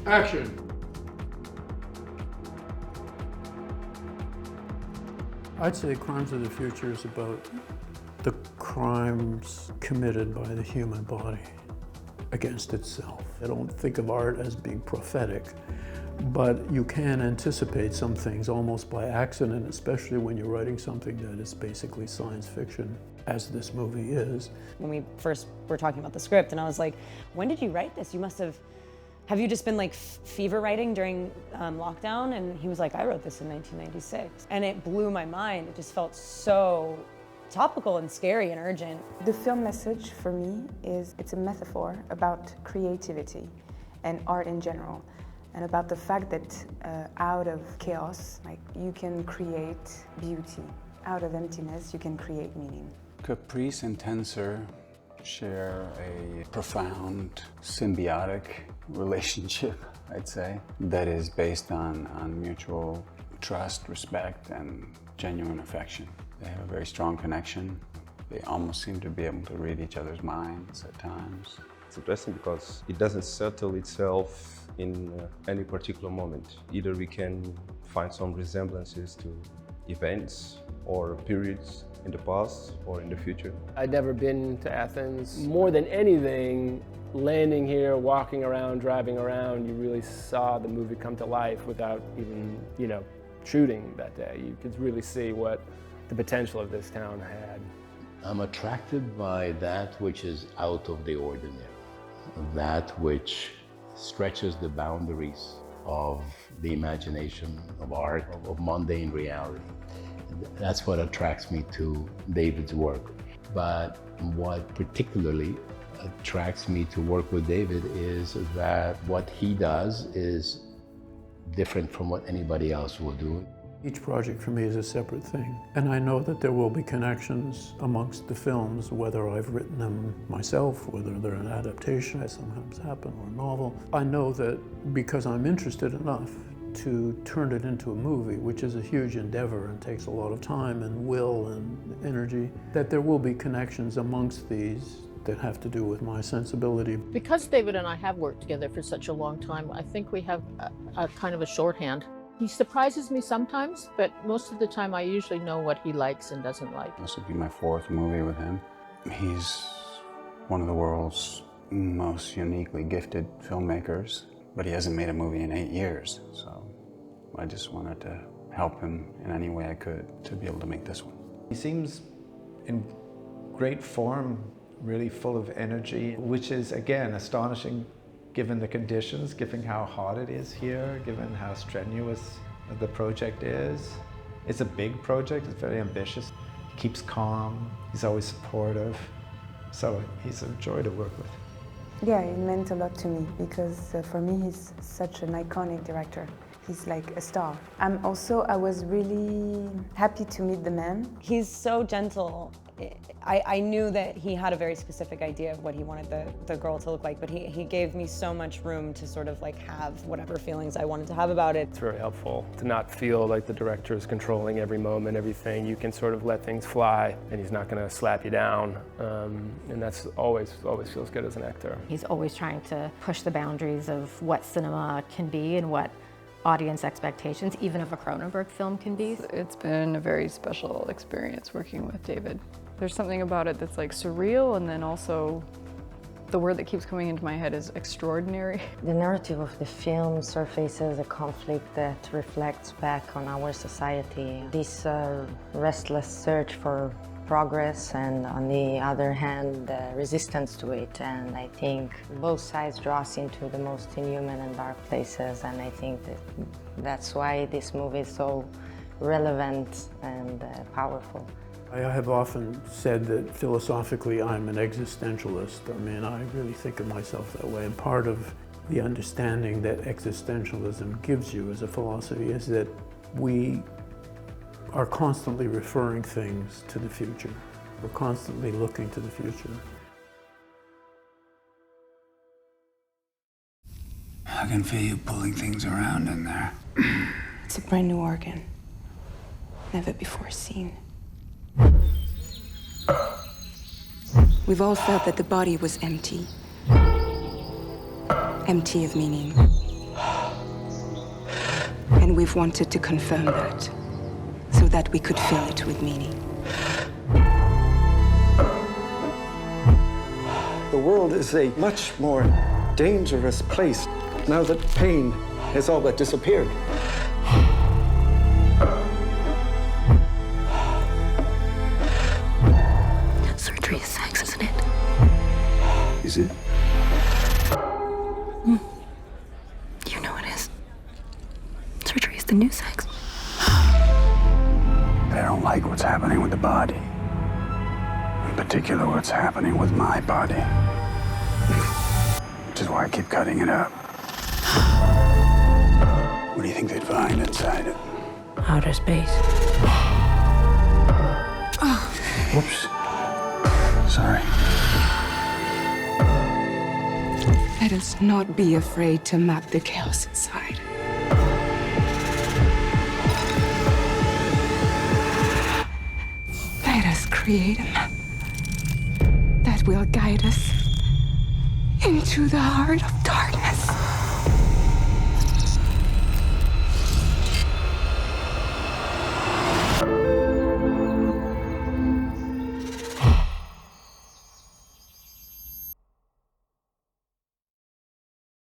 Action. I'd say Crimes of the Future is about the crimes committed by the human body against itself. I don't think of art as being prophetic, but you can anticipate some things almost by accident, especially when you're writing something that is basically science fiction, as this movie is. When we first were talking about the script, and I was like, when did you write this? You must have you just been like fever writing during lockdown? And he was like, I wrote this in 1996. And it blew my mind. It just felt so topical and scary and urgent. The film message for me is it's a metaphor about creativity and art in general, and about the fact that out of chaos, like, you can create beauty. Out of emptiness, you can create meaning. Caprice and Tensor share a profound symbiotic relationship, I'd say, that is based on mutual trust, respect, and genuine affection. They have a very strong connection. They almost seem to be able to read each other's minds at times. It's interesting because it doesn't settle itself in any particular moment. Either we can find some resemblances to events or periods in the past or in the future. I'd never been to Athens. More than anything, landing here, walking around, driving around, you really saw the movie come to life without even, shooting that day. You could really see what the potential of this town had. I'm attracted by that which is out of the ordinary, that which stretches the boundaries of the imagination, of art, of mundane reality. That's what attracts me to David's work. But what particularly attracts me to work with David is that what he does is different from what anybody else will do. Each project for me is a separate thing, and I know that there will be connections amongst the films, whether I've written them myself, whether they're an adaptation, as sometimes happen, or a novel. I know that because I'm interested enough to turn it into a movie, which is a huge endeavor and takes a lot of time and will and energy, that there will be connections amongst these that have to do with my sensibility. Because David and I have worked together for such a long time, I think we have a kind of a shorthand. He surprises me sometimes, but most of the time I usually know what he likes and doesn't like. This would be my fourth movie with him. He's one of the world's most uniquely gifted filmmakers, but he hasn't made a movie in 8 years, so I just wanted to help him in any way I could to be able to make this one. He seems in great form, really full of energy, which is, again, astonishing given the conditions, given how hot it is here, given how strenuous the project is. It's a big project, it's very ambitious. He keeps calm, he's always supportive, so he's a joy to work with. Yeah, it meant a lot to me because for me he's such an iconic director. He's like a star. I was really happy to meet the man. He's so gentle. I knew that he had a very specific idea of what he wanted the girl to look like, but he gave me so much room to sort of like have whatever feelings I wanted to have about it. It's very helpful to not feel like the director is controlling every moment, everything. You can sort of let things fly, and he's not going to slap you down, and that's always feels good as an actor. He's always trying to push the boundaries of what cinema can be and what audience expectations, even of a Cronenberg film, can be. It's been a very special experience working with David. There's something about it that's like surreal, and then also the word that keeps coming into my head is extraordinary. The narrative of the film surfaces a conflict that reflects back on our society. This restless search for progress, and on the other hand, resistance to it. And I think both sides draw us into the most inhuman and dark places, and I think that's why this movie is so relevant and powerful. I have often said that philosophically I'm an existentialist. I mean, I really think of myself that way, and part of the understanding that existentialism gives you as a philosophy is that we are constantly referring things to the future. We're constantly looking to the future. I can feel you pulling things around in there. It's a brand new organ, never before seen. We've all felt that the body was empty. Empty of meaning. And we've wanted to confirm that, so that we could fill it with meaning. The world is a much more dangerous place now that pain has all but disappeared. Surgery is sex, isn't it? Is it? You know it is. Surgery is the new sex. I don't like what's happening with the body. In particular, what's happening with my body. Which is why I keep cutting it up. What do you think they'd find inside it? Outer space. Whoops. Sorry. Let us not be afraid to map the chaos inside. Let us create a map that will guide us into the heart of darkness.